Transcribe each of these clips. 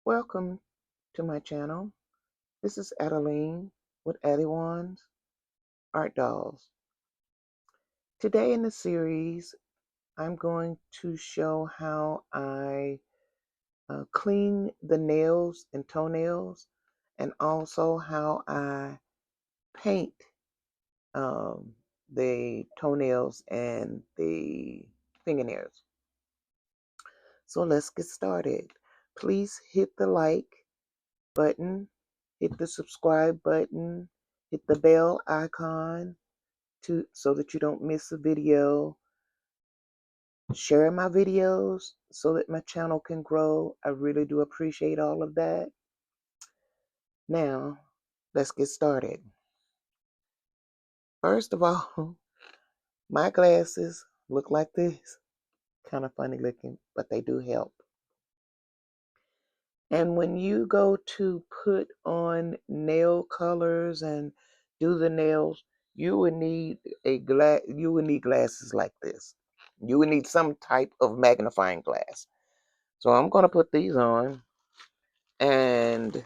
Welcome to my channel. This is Adeline with Adejuansartdolls. Today in the series, I'm going to show how I clean the nails and toenails, and also how I paint the toenails and the fingernails. So let's get started. Please hit the like button, hit the subscribe button, hit the bell icon so that you don't miss a video. Share my videos so that my channel can grow. I really do appreciate all of that. Now, let's get started. First of all, my glasses look like this. Kind of funny looking, but they do help. And when you go to put on nail colors and do the nails, you would need glasses like this. You would need some type of magnifying glass. So I'm going to put these on, and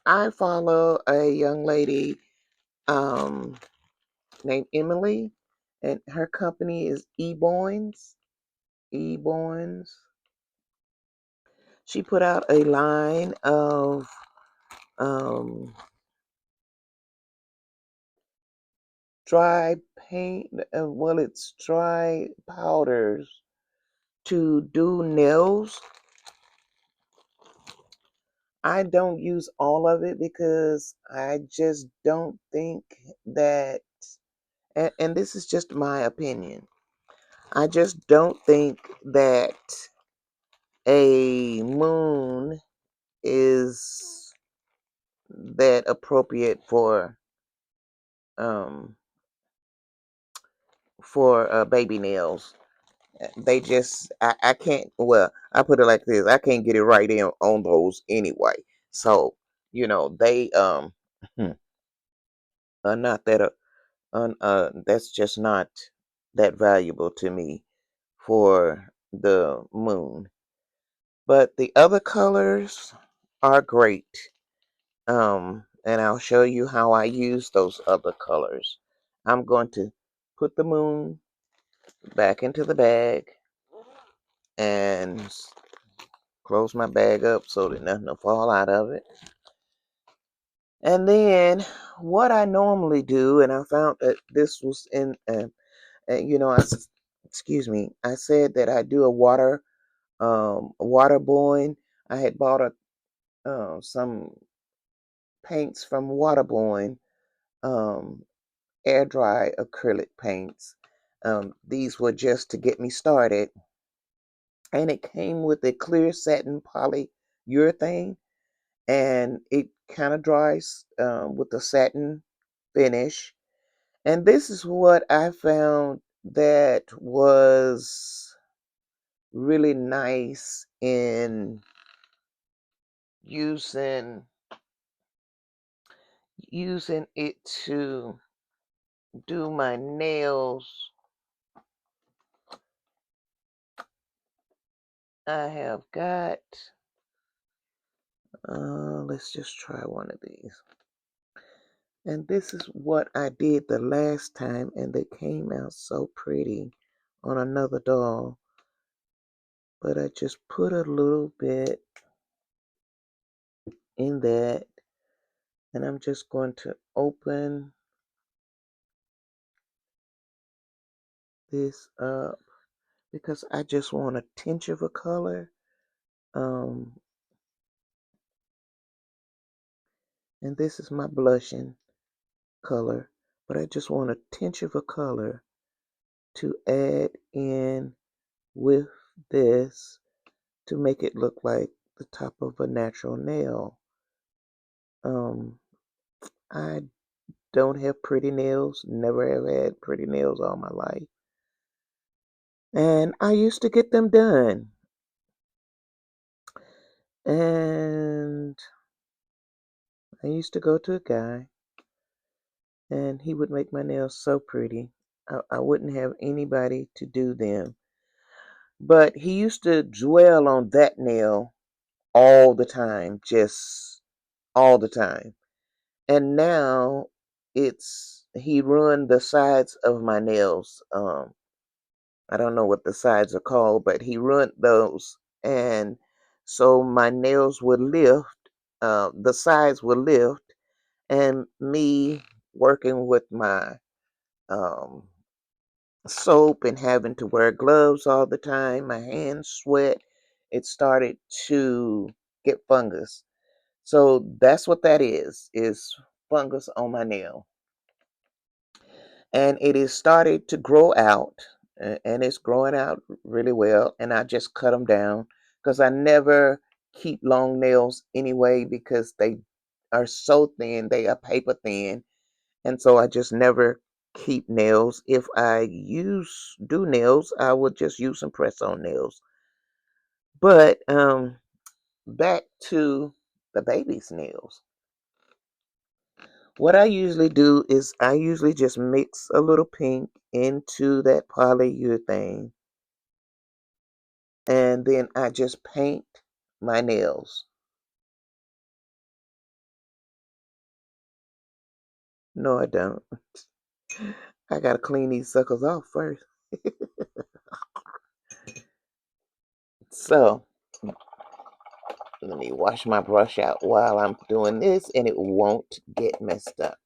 I follow a young lady named Emily, and her company is Eborns. Eborns. She put out a line of dry paint, it's dry powders to do nails. I don't use all of it because I just don't think that, and this is just my opinion, I just don't think that a moon is that appropriate um for baby nails. They just, I can't, well, I put it like this, I can't get it right in on those anyway. So, they are not that that's just not that valuable to me for the moon. But the other colors are great. And I'll show you how I use those other colors. I'm going to put the moon back into the bag and close my bag up so that nothing will fall out of it. And then what I normally do, and I found that this was in, excuse me, I said that I do a waterborne. I had bought some paints from Waterborne, air dry acrylic paints. These were just to get me started, and it came with a clear satin polyurethane, and it kind of dries with a satin finish. And this is what I found that was really nice in using it to do my nails. I have got, let's just try one of these. And this is what I did the last time, and they came out so pretty on another doll. But I just put a little bit in that, and I'm just going to open this up because I just want a tinge of a color. And this is my blushing color, but I just want a tinge of a color to add in with this to make it look like the top of a natural nail. I don't have pretty nails, never have had pretty nails all my life. And I used to get them done. And I used to go to a guy, and he would make my nails so pretty. I wouldn't have anybody to do them. But he used to dwell on that nail all the time, just all the time. And now he ruined the sides of my nails. I don't know what the sides are called, but he ruined those. And so my nails would lift, the sides would lift, and me working with my um, soap and having to wear gloves all the time, my hands sweat, it started to get fungus. So that's what that is fungus on my nail. And it is started to grow out, and it's growing out really well, and I just cut them down because I never keep long nails anyway because they are so thin, they are paper thin, and so I just never keep nails. If I do nails, I would just use some press on nails. But back to the baby's nails. What I usually do is I usually just mix a little pink into that polyurethane, and then I just paint my nails. No, I don't. I gotta clean these suckers off first. So let me wash my brush out while I'm doing this, and it won't get messed up.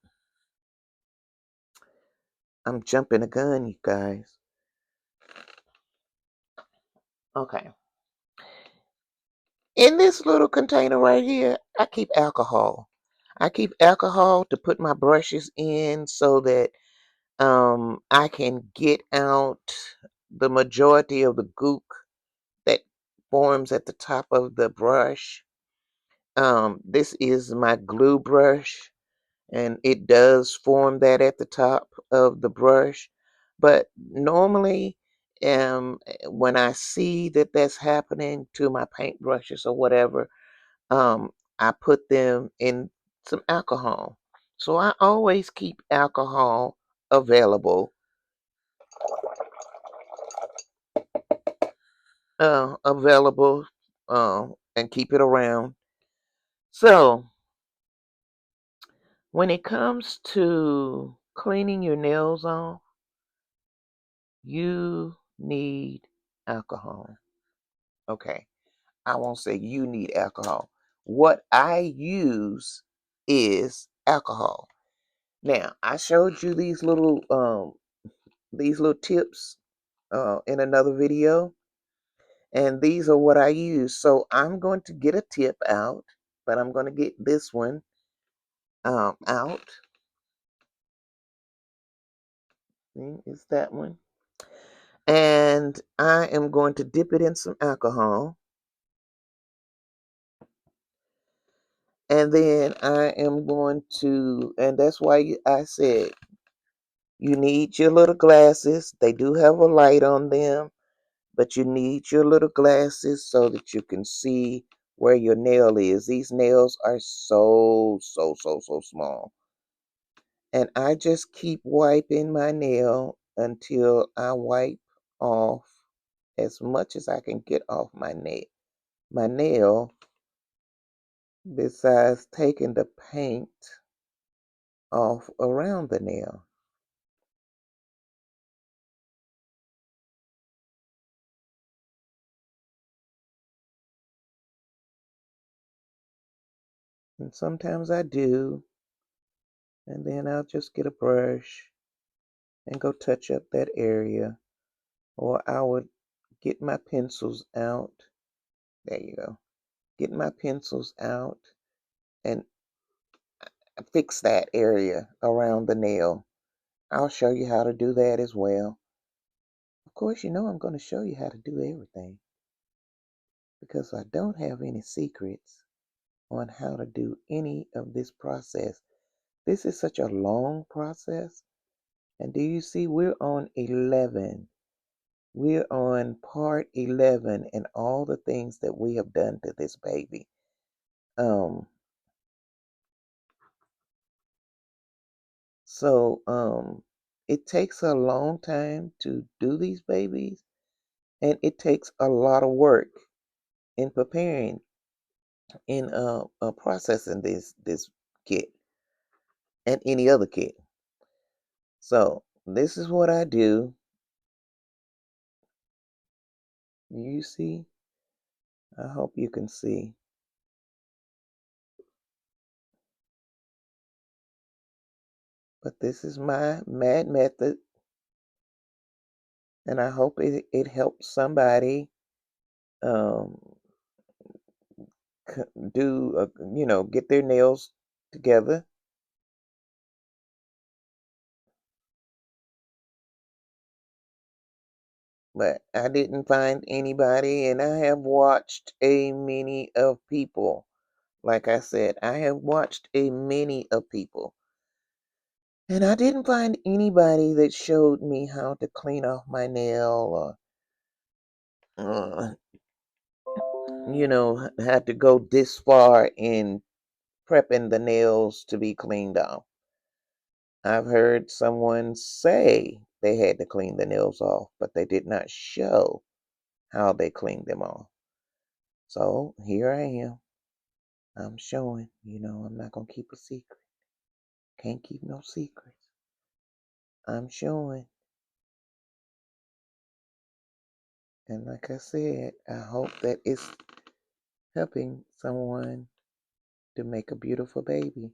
I'm jumping a gun, you guys. Okay. In this little container right here, I keep alcohol. I keep alcohol to put my brushes in so that I can get out the majority of the gook that forms at the top of the brush. This is my glue brush, and it does form that at the top of the brush. But normally, when I see that that's happening to my paint brushes or whatever, I put them in some alcohol. So I always keep alcohol available, available, and keep it around. So when it comes to cleaning your nails off, you need alcohol. Okay, I won't say you need alcohol. What I use is alcohol. Now, I showed you these little tips in another video, and these are what I use. So I'm going to get a tip out, but I'm going to get this one out. Is that one? And I am going to dip it in some alcohol. And then I am going to, and that's why I said you need your little glasses. They do have a light on them, but you need your little glasses so that you can see where your nail is. These nails are so small. And I just keep wiping my nail until I wipe off as much as I can get off my nail, besides taking the paint off around the nail. And sometimes I do, and then I'll just get a brush and go touch up that area. Or I would get my pencils out. There you go. Get my pencils out and fix that area around the nail. I'll show you how to do that as well. Of course, you know I'm going to show you how to do everything because I don't have any secrets on how to do any of this process. This is such a long process. And do you see we're on 11? We're on part 11 and all the things that we have done to this baby. Um, so it takes a long time to do these babies, and it takes a lot of work in preparing. in processing this kit and any other kit. So this is what I do. You see? I hope you can see. But this is my mad method, and I hope it helps somebody um, do, get their nails together. But I didn't find anybody, and I have watched a many of people. Like I said, I have watched a many of people, and I didn't find anybody that showed me how to clean off my nail or, had to go this far in prepping the nails to be cleaned off. I've heard someone say they had to clean the nails off, but they did not show how they cleaned them off. So here I am. I'm showing. I'm not going to keep a secret. Can't keep no secrets. I'm showing. And like I said, I hope that it's helping someone to make a beautiful baby.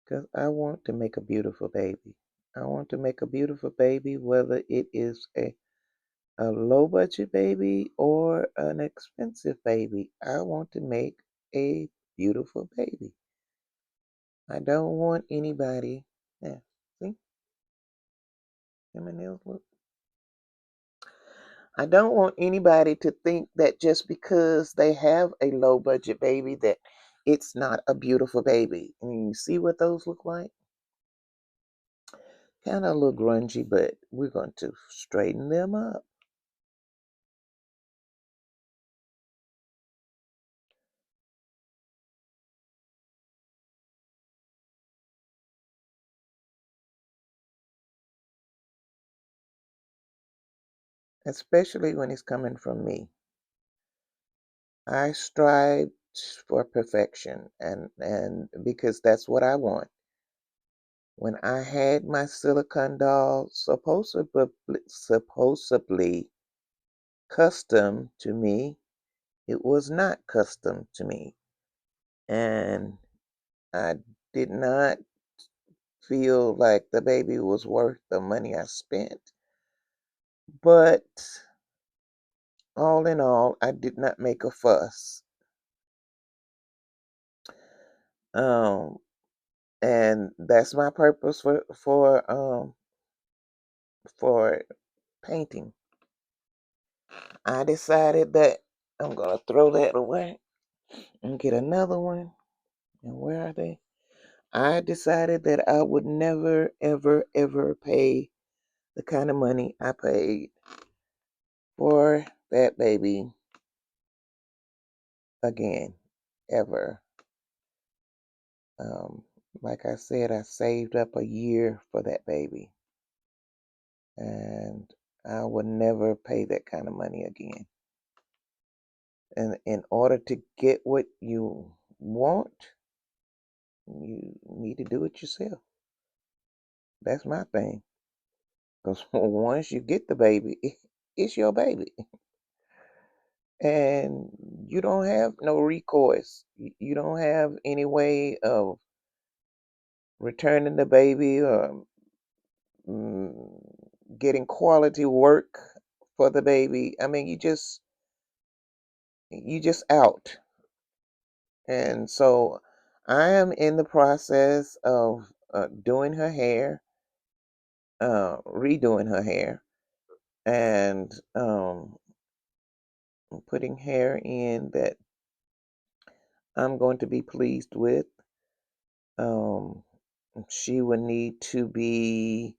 Because I want to make a beautiful baby. I want to make a beautiful baby, whether it is a low budget baby or an expensive baby. I want to make a beautiful baby. I don't want anybody. Yeah, see? See my nails look? I don't want anybody to think that just because they have a low budget baby that it's not a beautiful baby. And you see what those look like? Kind of a little grungy, but we're going to straighten them up. Especially when it's coming from me. I strive for perfection and because that's what I want. When I had my silicone doll supposedly custom to me, it was not custom to me. And I did not feel like the baby was worth the money I spent. But all in all, I did not make a fuss. Um, and that's my purpose for painting. I decided that I'm gonna throw that away and get another one. And where are they? I decided that I would never, ever, ever pay the kind of money I paid for that baby again, ever. Um, like I said, I saved up a year for that baby, and I would never pay that kind of money again. And in order to get what you want, you need to do it yourself. That's my thing. Because once you get the baby, it's your baby. And you don't have no recourse. You don't have any way of returning the baby or mm, getting quality work for the baby. I mean, you just out. And so I am in the process of doing her hair, redoing her hair, and putting hair in that I'm going to be pleased with. Um, she would need to be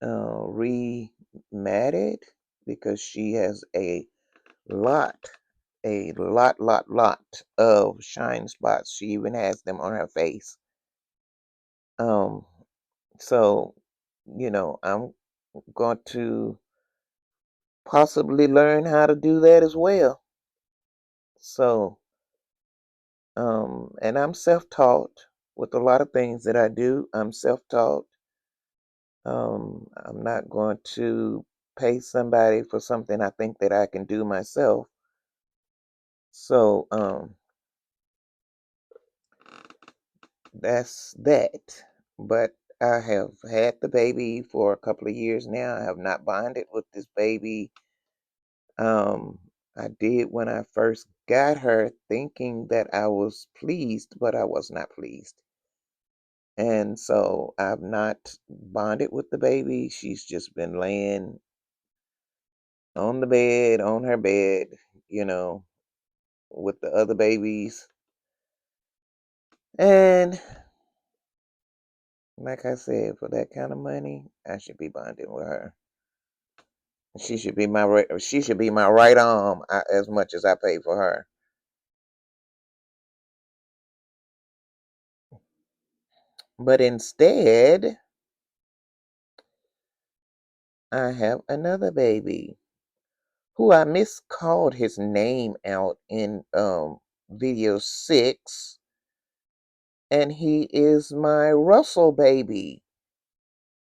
rematted. because she has lot, lot of shine spots. She even has them on her face. Um, so, I'm going to possibly learn how to do that as well. So, and I'm self-taught with a lot of things that I do. I'm self-taught. I'm not going to pay somebody for something I think that I can do myself. So, that's that. But I have had the baby for a couple of years now. I have not bonded with this baby. Um, I did when I first got her, thinking that I was pleased, but I was not pleased. And so I've not bonded with the baby. She's just been laying on the bed, on her bed, you know, with the other babies. And like I said, for that kind of money, I should be bonding with her. She should be my right arm as much as I pay for her. But instead, I have another baby who I miscalled his name out in video 6, and he is my Russell baby.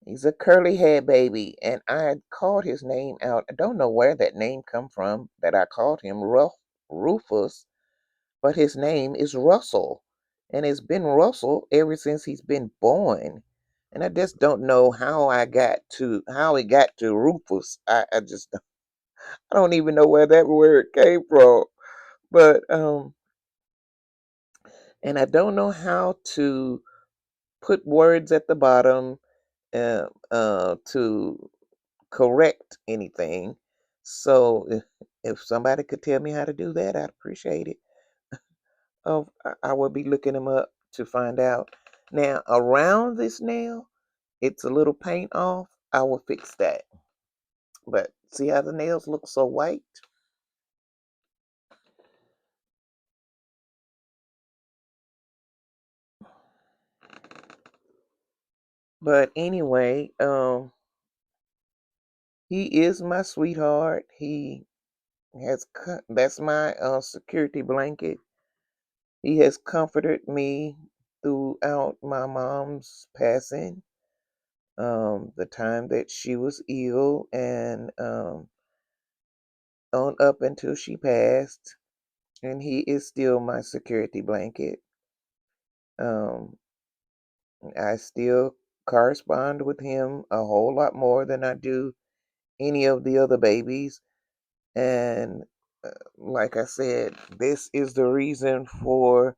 He's a curly head baby, and I had called his name out. I don't know where that name come from that I called him Rufus, but his name is Russell, and it's been Russell ever since he's been born. And I just don't know how he got to Rufus. I don't even know where that word came from. But and I don't know how to put words at the bottom to correct anything. So if somebody could tell me how to do that, I'd appreciate it. Oh, I will be looking them up to find out. Now, around this nail, it's a little paint off. I will fix that. But see how the nails look so white? But anyway, he is my sweetheart. That's my security blanket. He has comforted me throughout my mom's passing, the time that she was ill, and on up until she passed. And he is still my security blanket. Um, I still correspond with him a whole lot more than I do any of the other babies. And like I said, this is the reason for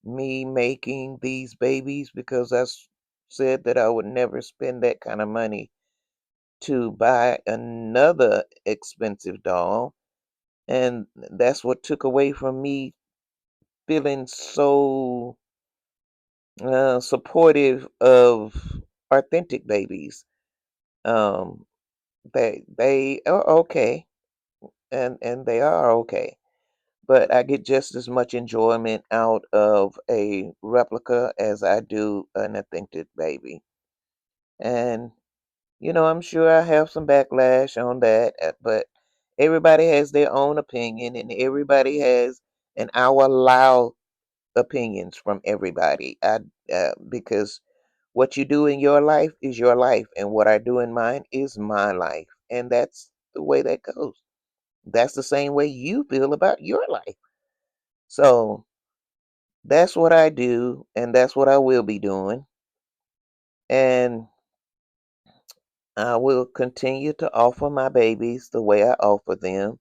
me making these babies, because said that I would never spend that kind of money to buy another expensive doll. And that's what took away from me feeling so supportive of authentic babies. Um, they are okay, and they are okay, but I get just as much enjoyment out of a replica as I do an authentic baby. And I'm sure I have some backlash on that, but everybody has their own opinion, and I will allow opinions from everybody. Because what you do in your life is your life, and what I do in mine is my life, and that's the way that goes. That's the same way you feel about your life. So that's what I do, and that's what I will be doing. And I will continue to offer my babies the way I offer them,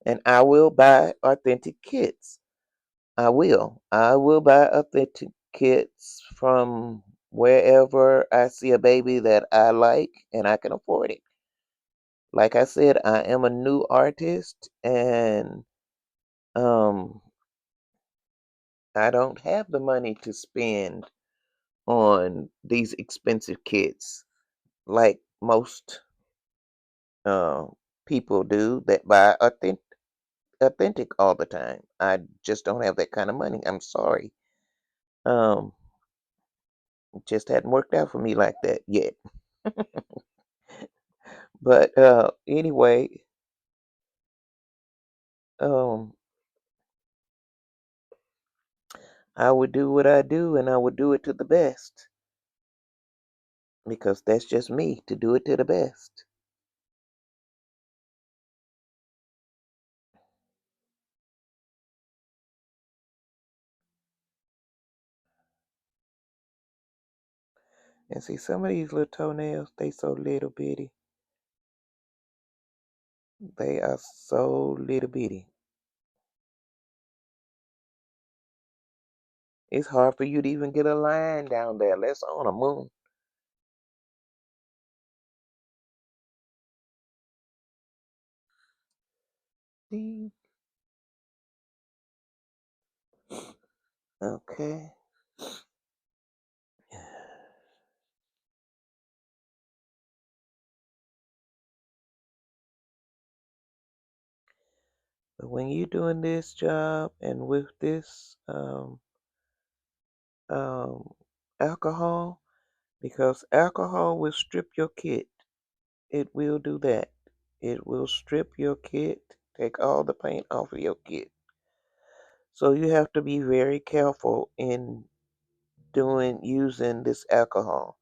and I will buy authentic kits. I will. I will buy authentic kits from wherever I see a baby that I like and I can afford it. Like I said, I am a new artist, and um I don't have the money to spend on these expensive kits like most uh, people do that buy authentic all the time. I just don't have that kind of money. I'm sorry. Um, it just hadn't worked out for me like that yet. But anyway, um, I would do what I do, and I would do it to the best because that's just me to do it to the best. And see, some of these little toenails, they so little bitty. They are so little bitty. It's hard for you to even get a line down there. Let's on a moon. See? Okay. But when you're doing this job and with this um, alcohol, because alcohol will strip your kit. It will do that. It will strip your kit, take all the paint off of your kit. So you have to be very careful in using this alcohol.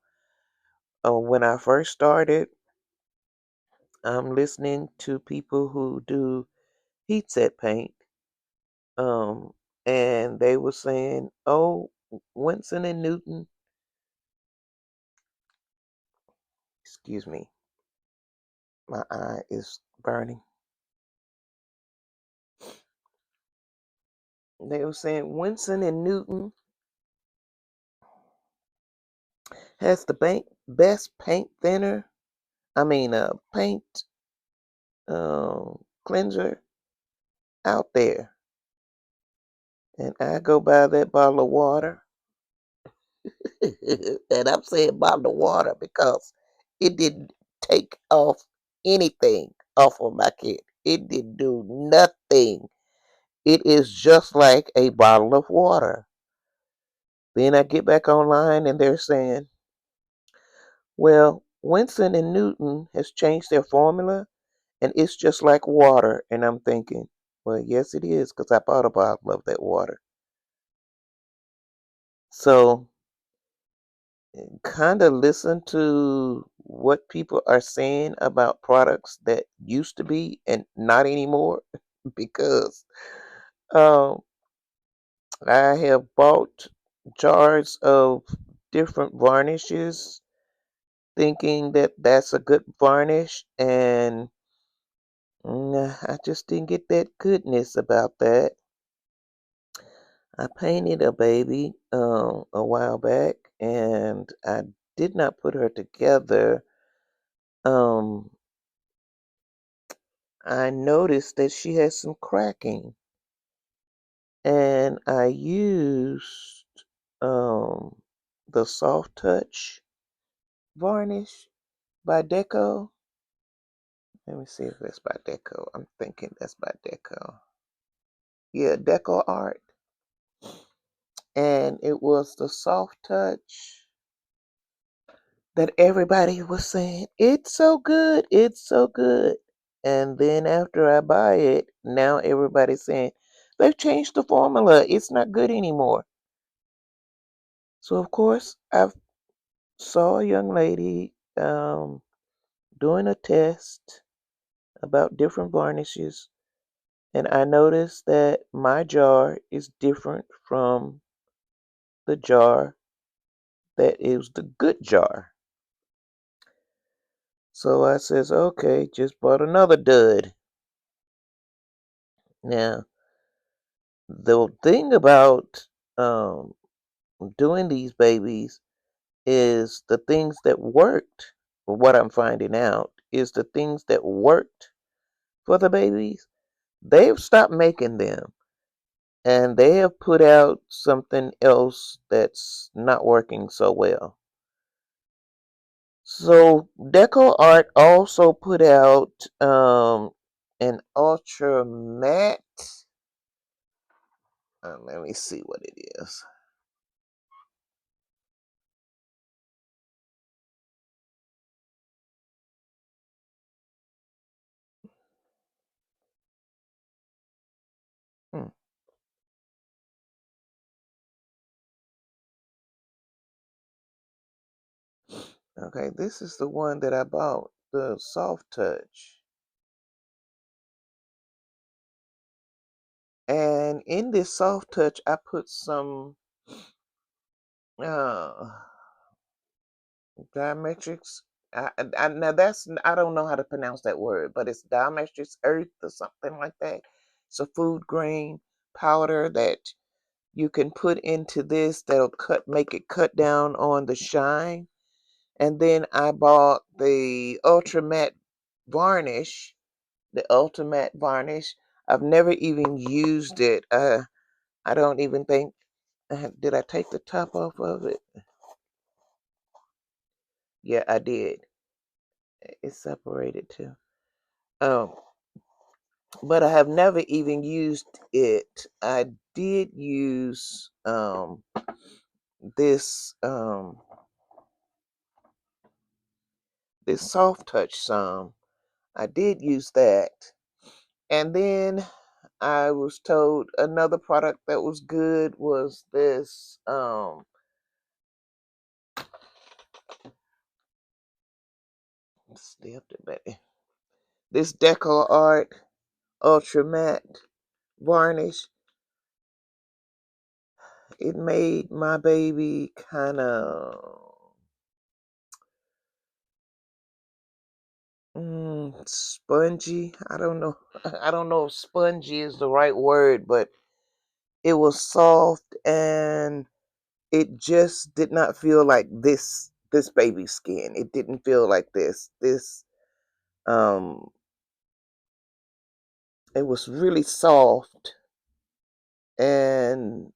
When I first started, I'm listening to people who do heat set paint, um, and they were saying, "Oh, Winston and Newton." Excuse me, my eye is burning. They were saying Winston and Newton has the best paint thinner. I mean, paint cleanser out there. And I go buy that bottle of water. And I'm saying bottle of water because it didn't take off anything off of my kid. It didn't do nothing. It is just like a bottle of water. Then I get back online and they're saying, well, Winston and Newton has changed their formula and it's just like water. And I'm thinking, well, yes, it is because I bought a bottle of that water. So kind of listen to what people are saying about products that used to be and not anymore because um, I have bought jars of different varnishes thinking that that's a good varnish and I just didn't get that goodness about that. I painted a baby a while back and I did not put her together. Um, I noticed that she has some cracking, and I used um, the Soft Touch varnish by Deco. Let me see if that's by Deco. I'm thinking that's by Deco. Yeah, Deco Art. And it was the Soft Touch that everybody was saying, it's so good, it's so good. And then after I buy it, now everybody's saying, they've changed the formula. It's not good anymore. So of course I saw a young lady doing a test about different varnishes, and I noticed that my jar is different from the jar that is the good jar. So I says, okay, just bought another dud. Now, the thing about um, doing these babies is the things that worked. What I'm finding out is the things that worked for the babies, they've stopped making them and they have put out something else that's not working so well. So Deco Art also put out an ultra matte. Let me see what it is. Hmm. Okay, this is the one that I bought, the Soft Touch. And in this Soft Touch, I put some uh diametrics. Now I don't know how to pronounce that word, but it's diametrics earth or something like that. It's a food grain powder that you can put into this that'll make it cut down on the shine. And then I bought the ultra matte varnish, the ultimate varnish. I've never even used it. I don't even think did I take the top off of it? Yeah, I did. It's separated too. Um, but I have never even used it. I did use this this soft touch some. I did use that. And then I was told another product that was good was this stay up there, baby. This Deco Art Ultra Matte varnish. It made my baby kind of spongy. I don't know. I don't know if spongy is the right word, but it was soft and it just did not feel like this baby's skin. It didn't feel like this. Um it was really soft, and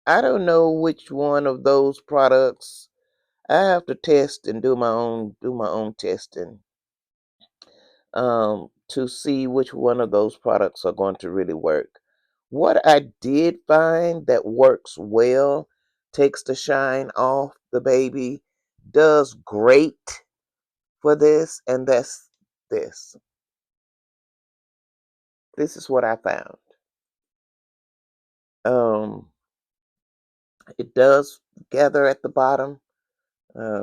I don't know which one of those products. I have to test and do my own testing to see which one of those products are going to really work. What I did find that works well, takes the shine off the baby, does great for this, and that's this. This is what I found. Um, it does gather at the bottom.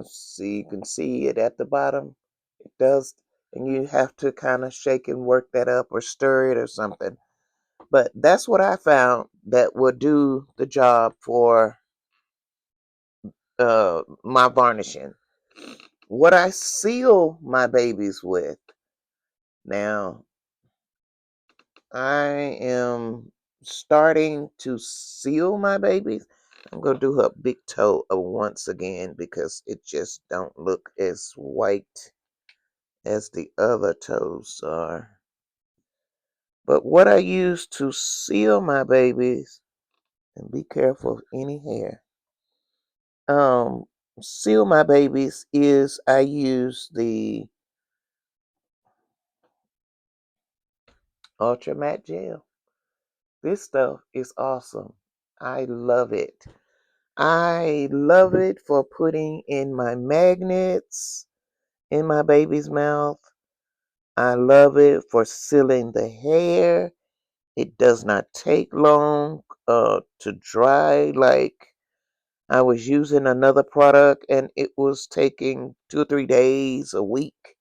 See, you can see it at the bottom. It does, and you have to kind of shake and work that up or stir it or something. But that's what I found that will do the job for my varnishing. What I seal my babies with now, I am starting to seal my babies. I'm gonna do her big toe once again because it just don't look as white as the other toes are. But what I use to seal my babies, and be careful of any hair, um, seal my babies is I use the Ultra Matte Gel. This stuff is awesome. I love it. I love it for putting in my magnets in my baby's mouth. I love it for sealing the hair. It does not take long to dry. Like I was using another product and it was taking 2 or 3 days, a week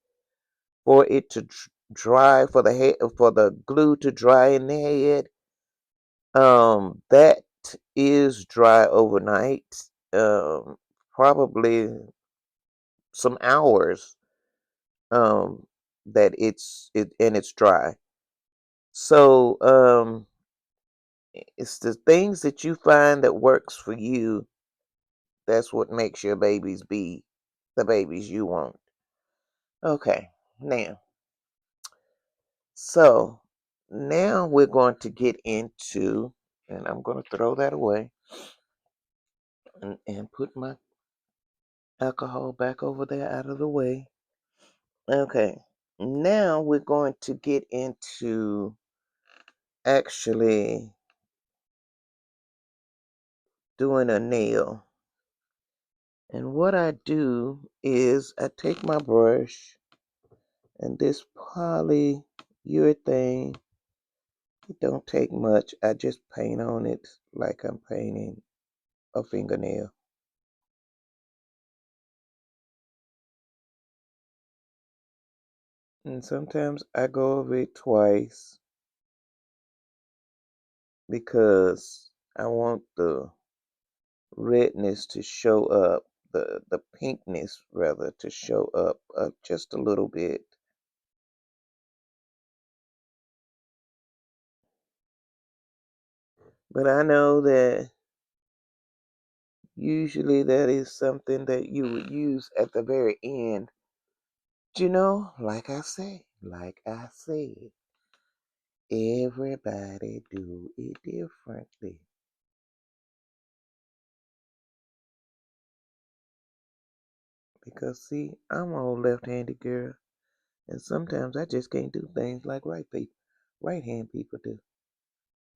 for it to dry, for the hair, for the glue to dry in the head. That is dry overnight. Um, Probably some hours. That it's dry. So it's the things that you find that works for you. That's what makes your babies be the babies you want. Okay, now so now we're going to get into, and I'm going to throw that away and put my alcohol back over there out of the way. Okay, now we're going to get into actually doing a nail. And what I do is I take my brush and this polyurethane, it don't take much. I just paint on it like I'm painting a fingernail. And sometimes I go over it twice because I want the redness to show up, the pinkness rather to show up just a little bit. But I know that usually that is something that you would use at the very end. You know, like I said, everybody do it differently. Because see, I'm an old left-handed girl, and sometimes I just can't do things like right-hand people do.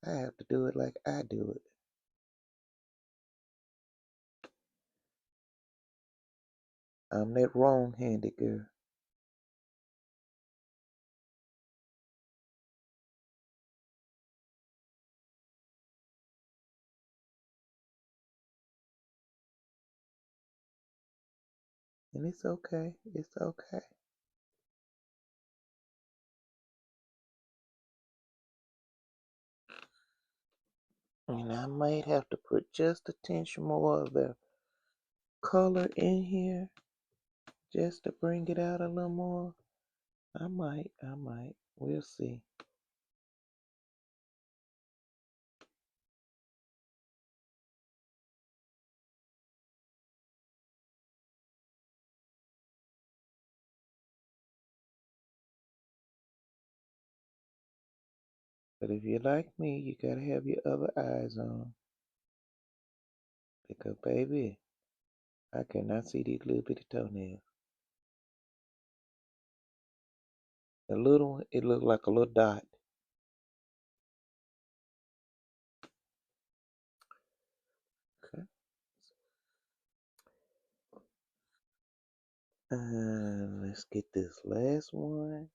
I have to do it like I do it. I'm that wrong-handed girl. And it's okay. It's okay. And I might have to put just a tinge more of the color in here just to bring it out a little more. I might. We'll see. But if you're like me, you gotta have your other eyes on. Because, baby, I cannot see these little bitty toenails. The little one, it looks like a little dot. Okay. Let's get this last one.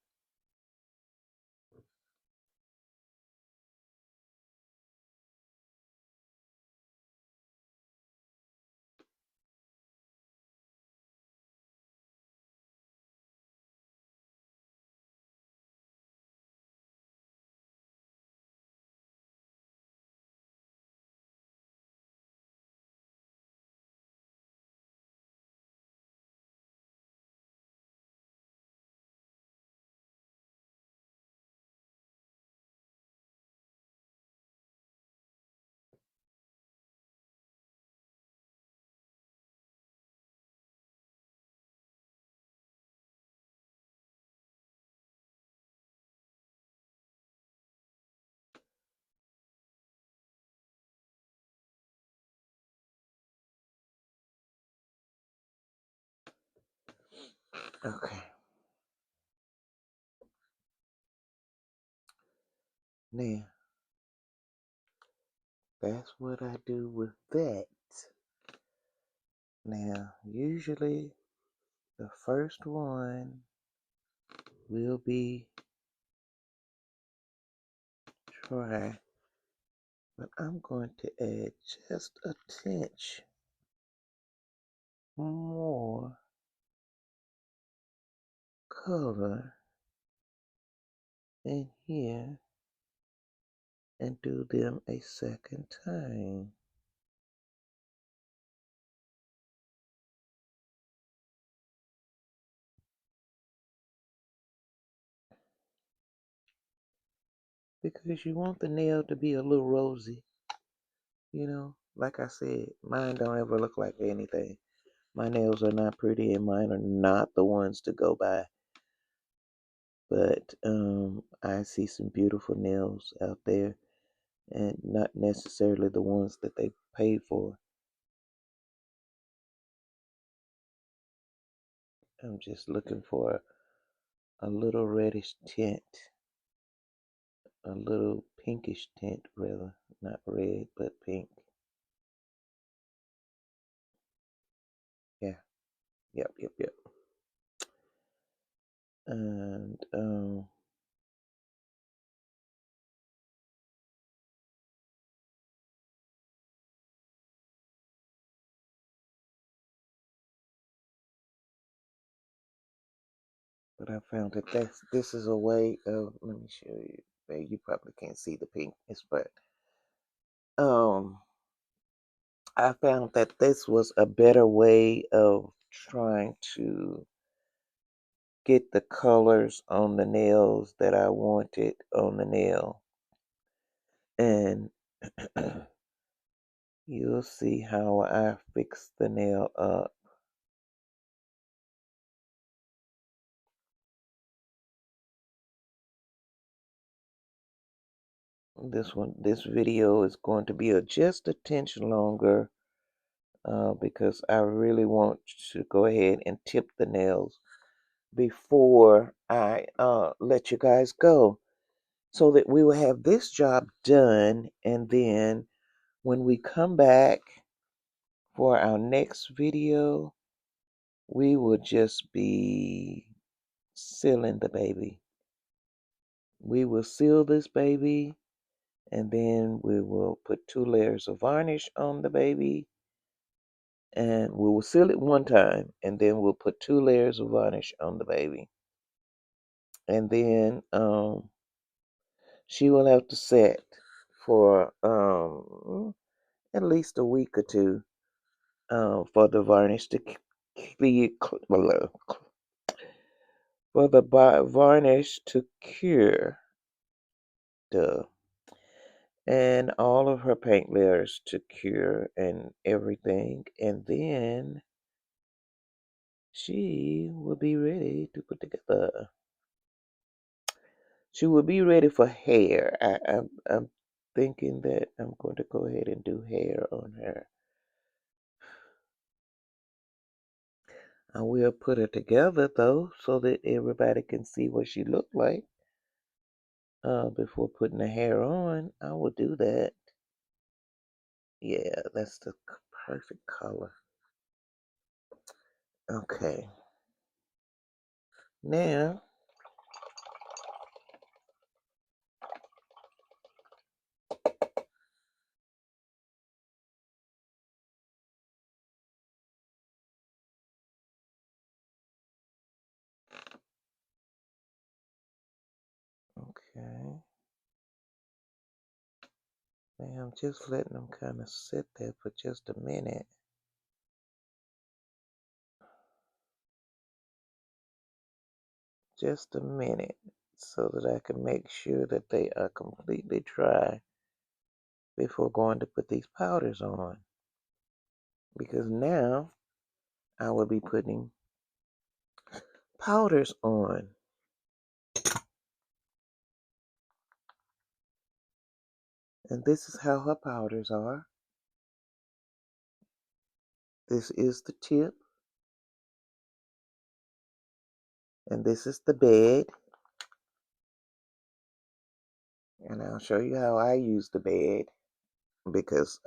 Okay. Now, that's what I do with that. Now, usually the first one will be dry, but I'm going to add just a tinge more color in here and do them a second time. Because you want the nail to be a little rosy, you know. Like I said, mine don't ever look like anything. My nails are not pretty and mine are not the ones to go by. But I see some beautiful nails out there and not necessarily the ones that they paid for. I'm just looking for a little reddish tint, a little pinkish tint rather, not red, but pink. Yeah, yep. And but I found that this is a way of, let me show you. Well, you probably can't see the pinkness, but um I found that this was a better way of trying to get the colors on the nails that I wanted on the nail. And you'll see how I fix the nail up. This video is going to be just a tinge longer because I really want to go ahead and tip the nails before I let you guys go, so that we will have this job done, and then when we come back for our next video, we will just be sealing the baby. We will seal this baby, and then we will put 2 layers of varnish on the baby, and we will seal it one time, and then we'll put 2 layers of varnish on the baby, and then she will have to set for at least a week or two for the varnish to for the varnish to cure, duh, and all of her paint layers to cure and everything, and then she will be ready to put together. She will be ready for hair. I'm thinking that I'm going to go ahead and do hair on her. I will put her together though, so that everybody can see what she looked like. Before putting the hair on, I will do that. Yeah, that's the perfect color. Okay. Now, okay. Now I'm just letting them kind of sit there for just a minute. Just a minute, so that I can make sure that they are completely dry before going to put these powders on. Because now I will be putting powders on. And this is how her powders are. This is the tip. And this is the bed. And I'll show you how I use the bed, because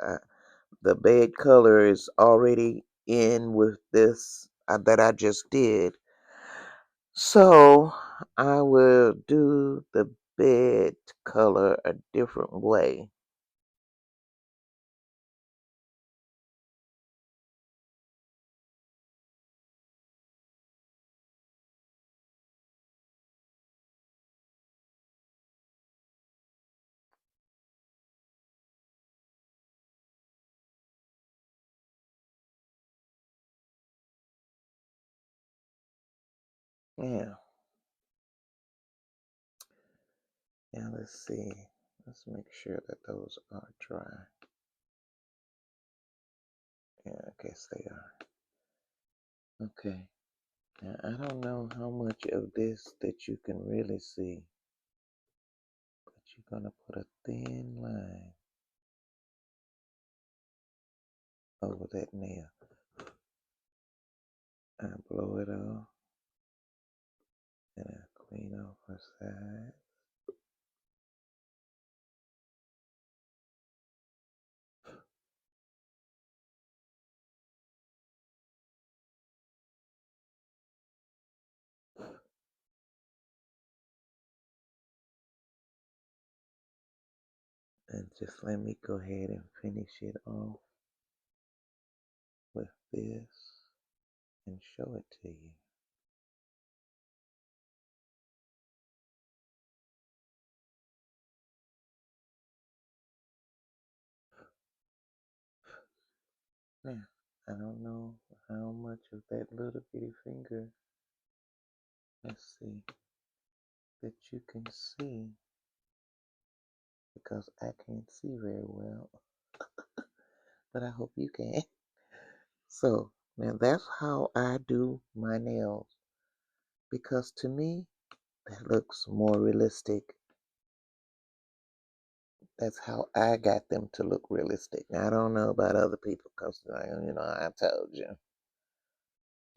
the bed color is already in with this that I just did. So I will do the bed color a different way. Yeah. Now let's see. Let's make sure that those are dry. Yeah, I guess they are. Okay. Now I don't know how much of this that you can really see, but you're gonna put a thin line over that nail and blow it off. And I clean off her side. And just let me go ahead and finish it off with this and show it to you. Now, I don't know how much of that little bitty finger, let's see, that you can see because I can't see very well, but I hope you can. So, now that's how I do my nails because to me, that looks more realistic. That's how I got them to look realistic. I don't know about other people because, I told you,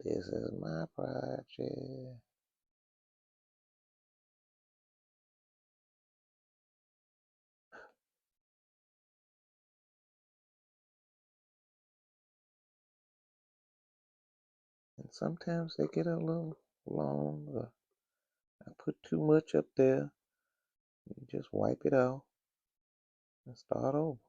this is my project. And sometimes they get a little long. Or I put too much up there. You just wipe it out and start over.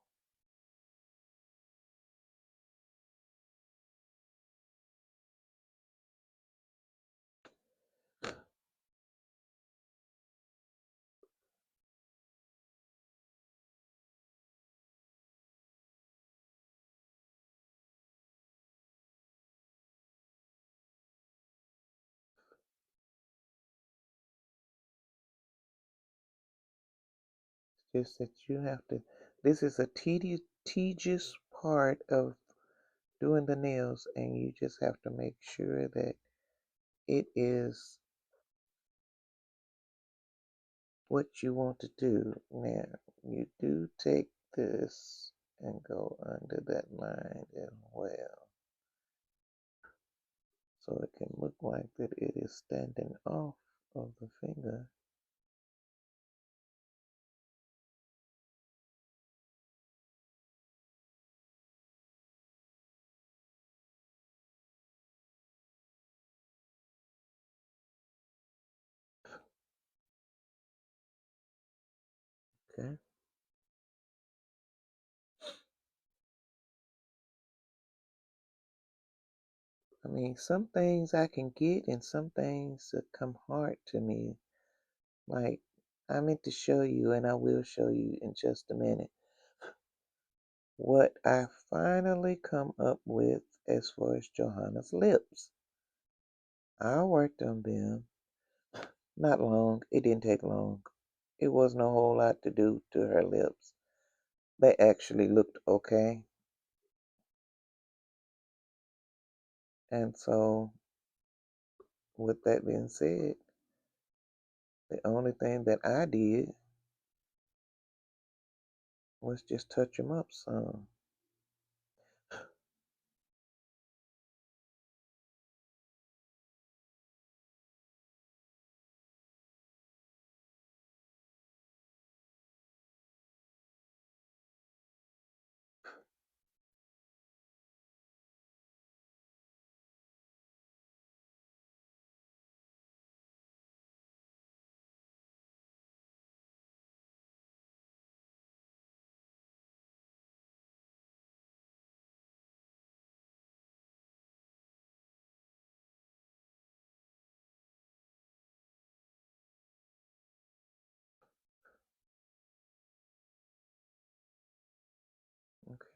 It's just that you have to, this is a tedious part of doing the nails, and you just have to make sure that it is what you want to do. Now, you do take this and go under that line as well. So it can look like that it is standing off of the finger. Okay. I mean, some things I can get and some things that come hard to me. Like, I meant to show you, and I will show you in just a minute, what I finally come up with as far as Johanna's lips. I worked on them. Not long. It didn't take long. It wasn't a whole lot to do to her lips. They actually looked okay. And so, with that being said, the only thing that I did was just touch them up some.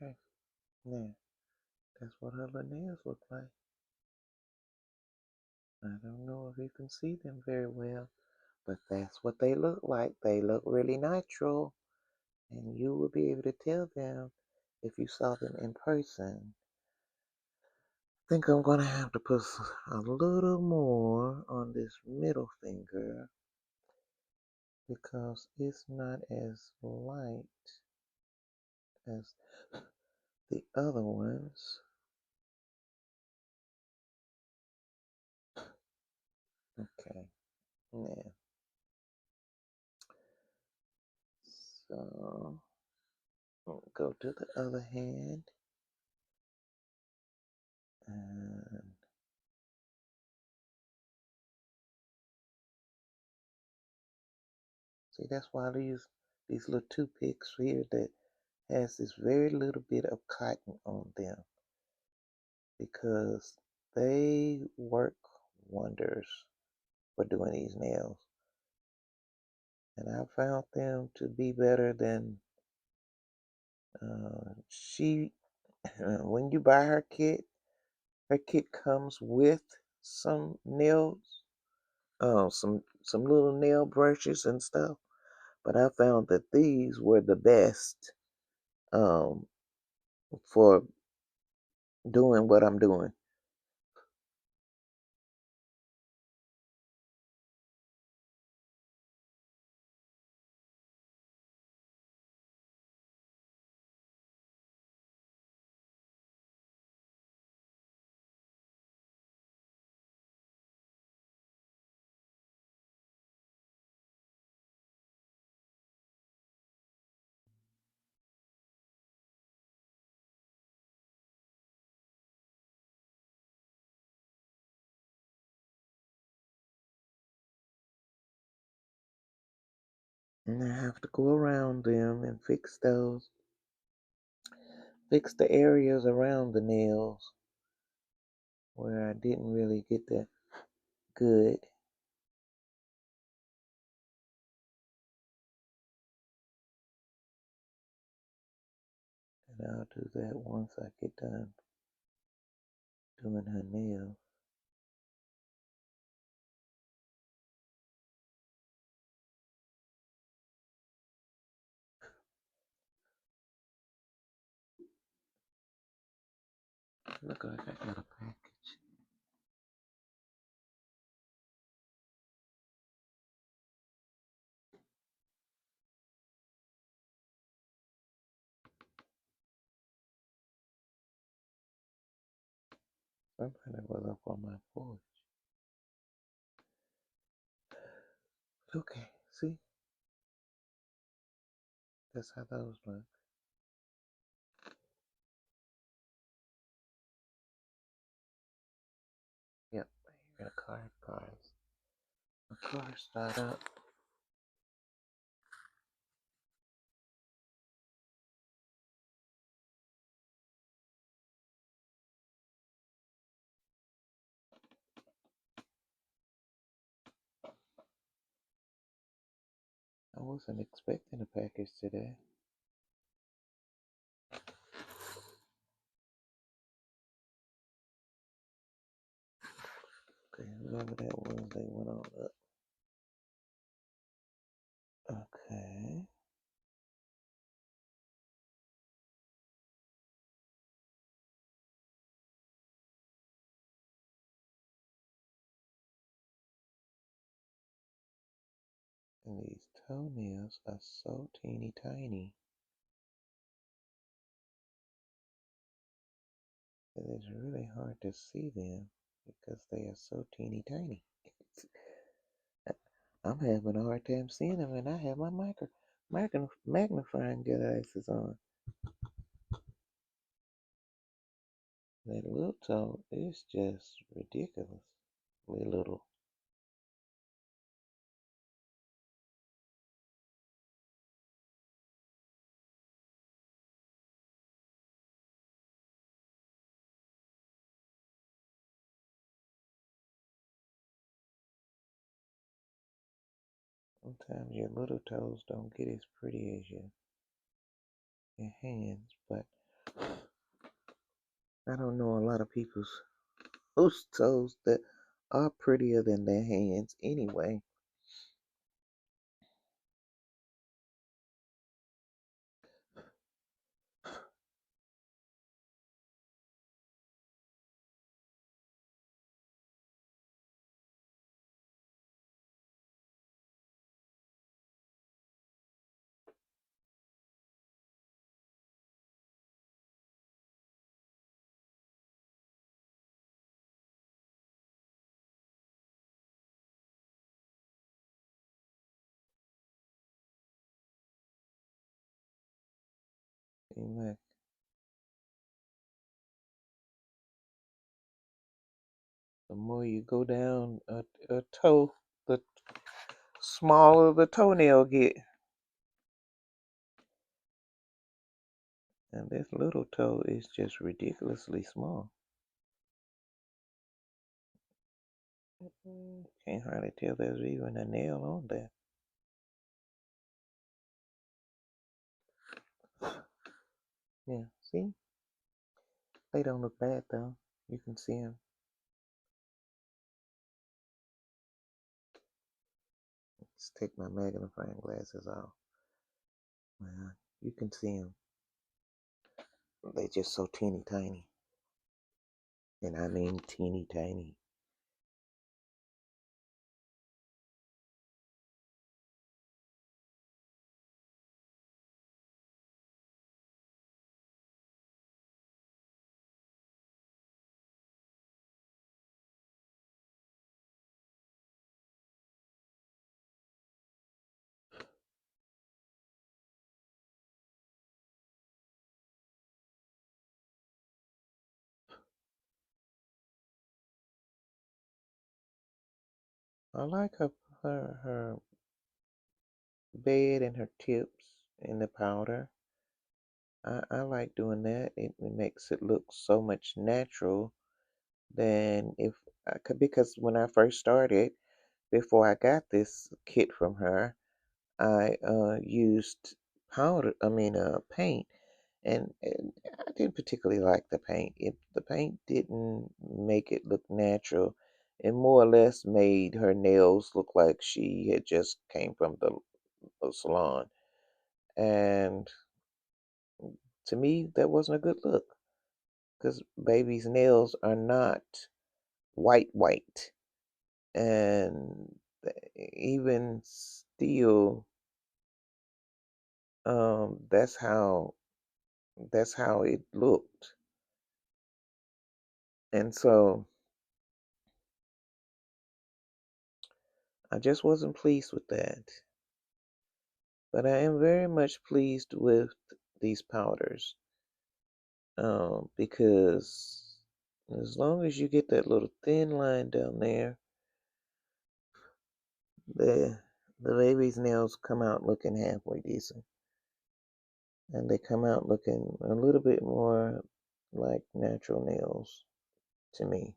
Okay. Now, that's what her little nails look like. I don't know if you can see them very well, but that's what they look like. They look really natural, and you will be able to tell them if you saw them in person. I think I'm going to have to put a little more on this middle finger because it's not as light as the other ones. Okay, Yeah. So we'll go to the other hand. And see, that's why I use these little toothpicks here that has this very little bit of cotton on them, because they work wonders for doing these nails. And I found them to be better than she. When you buy her kit comes with some nails, some little nail brushes and stuff. But I found that these were the best um, for doing what I'm doing. And I have to go around them and fix the areas around the nails where I didn't really get that good. And I'll do that once I get done doing her nails. Look like I got a package. Somebody was up on my porch. Okay, see? That's how those look. Yep, here a cars. The car start up. I wasn't expecting a package today. Okay, whoever that was, they went on up. Okay. And these toenails are so teeny tiny that it's really hard to see them because they are so teeny tiny. I'm having a hard time seeing them, and I have my magnifying glasses on. That little toe is just ridiculously little. Sometimes your little toes don't get as pretty as your hands, but I don't know a lot of people's whose toes that are prettier than their hands anyway. seem like the more you go down a toe, the smaller the toenail get. And this little toe is just ridiculously small. Can't hardly tell there's even a nail on there. Yeah, see? They don't look bad though. You can see them. Let's take my magnifying glasses off. Well, you can see them. They're just so teeny tiny. And I mean teeny tiny. I like her bed and her tips in the powder. I like doing that. It makes it look so much natural than if I could, because when I first started, before I got this kit from her, I used paint, and I didn't particularly like the paint. The paint didn't make it look natural. It more or less made her nails look like she had just came from the salon. And to me, that wasn't a good look because baby's nails are not white. And even still, that's how it looked. And so I just wasn't pleased with that. But I am very much pleased with these powders, because as long as you get that little thin line down there, the the baby's nails come out looking halfway decent, and they come out looking a little bit more like natural nails to me.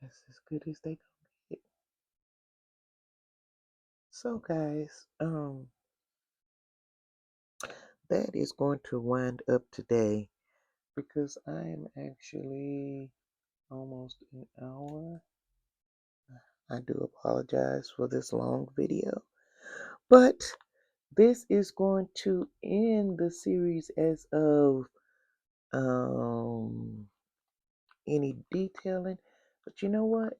That's as good as they gonna get. So guys, that is going to wind up today because I am actually almost an hour. I do apologize for this long video, but this is going to end the series as of um any detailing. But you know what?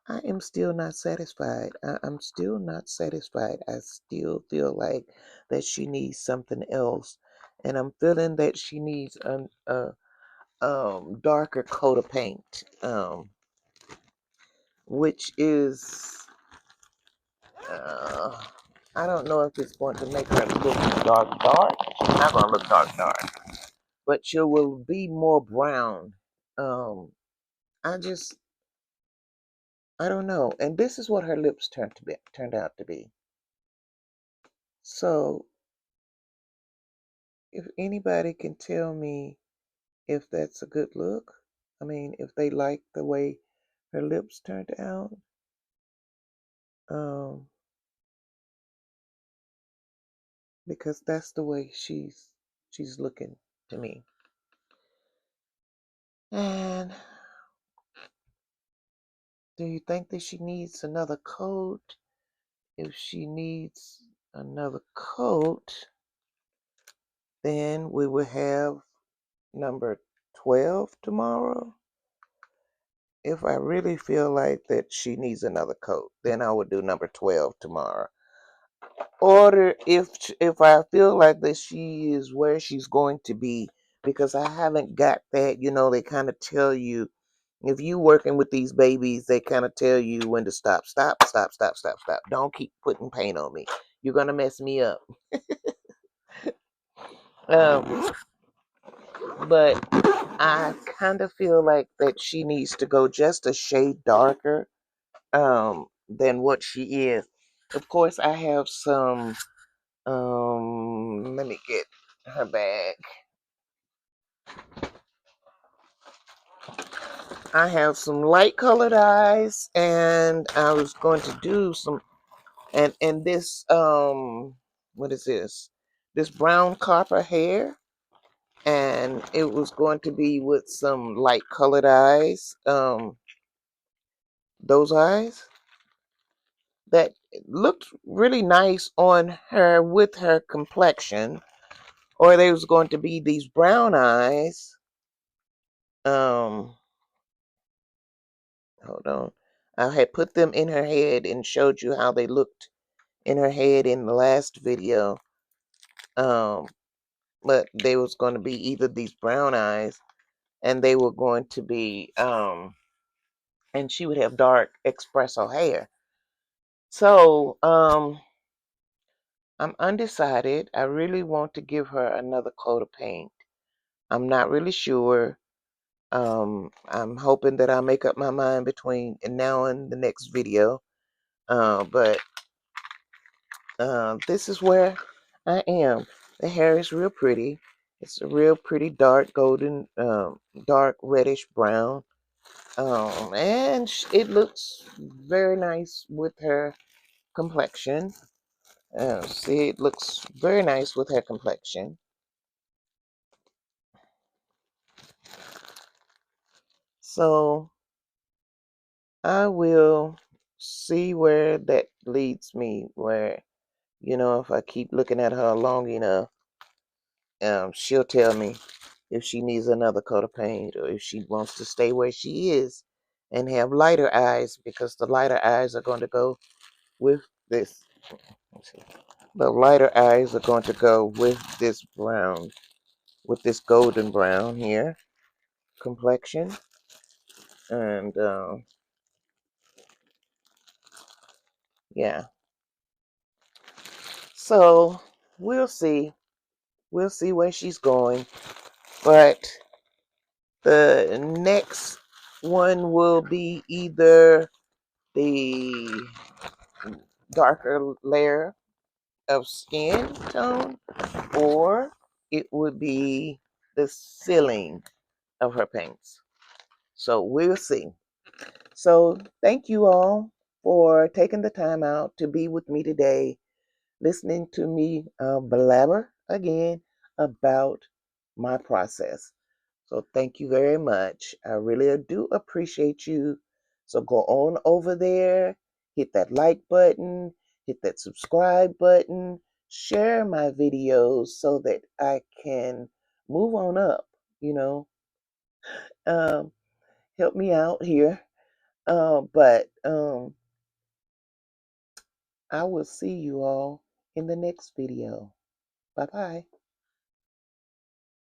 I am still not satisfied. I'm still not satisfied. I still feel like that she needs something else. And I'm feeling that she needs a darker coat of paint, which is, uh, I don't know if it's going to make her look dark. She's not going to look dark, but she will be more brown. Um, I just, I don't know. And this is what her lips turned out to be. So if anybody can tell me if that's a good look. I mean, if they like the way her lips turned out. Um, because that's the way she's looking to me. And do you think that she needs another coat? If she needs another coat, then we will have number 12 tomorrow. If I really feel like that she needs another coat, then I would do number 12 tomorrow. Or if I feel like that she is where she's going to be, because I haven't got that, they kind of tell you, if you working with these babies, they kind of tell you when to stop, stop, stop, stop, stop, stop. Don't keep putting paint on me. You're gonna mess me up. Um, but I kind of feel like that she needs to go just a shade darker than what she is. Of course, I have some. Let me get her bag. I have some light colored eyes, and I was going to do some, and this what is this? This brown copper hair, and it was going to be with some light colored eyes. Those eyes that looked really nice on her with her complexion, or they was going to be these brown eyes. Um, Hold on. I had put them in her head and showed you how they looked in her head in the last video. Um, but they was going to be either these brown eyes, and they were going to be and she would have dark espresso hair. So I'm undecided. I really want to give her another coat of paint. I'm not really sure. I'm hoping that I'll make up my mind between now and the next video. But this is where I am. The hair is real pretty. It's a real pretty dark golden, dark reddish brown. And it looks very nice with her complexion. See, it looks very nice with her complexion. So I will see where that leads me. Where, if I keep looking at her long enough, she'll tell me if she needs another coat of paint or if she wants to stay where she is and have lighter eyes, because the lighter eyes are going to go with this. Let's see. The lighter eyes are going to go with this brown, with this golden brown here complexion. And yeah, so we'll see. We'll see where she's going. But the next one will be either the darker layer of skin tone, or it would be the ceiling of her paints. So we'll see. So thank you all for taking the time out to be with me today, listening to me blabber again about my process. So thank you very much. I really do appreciate you. So go on over there, hit that like button, hit that subscribe button, share my videos so that I can move on up, you know. Um, Help me out here. But I will see you all in the next video. Bye bye.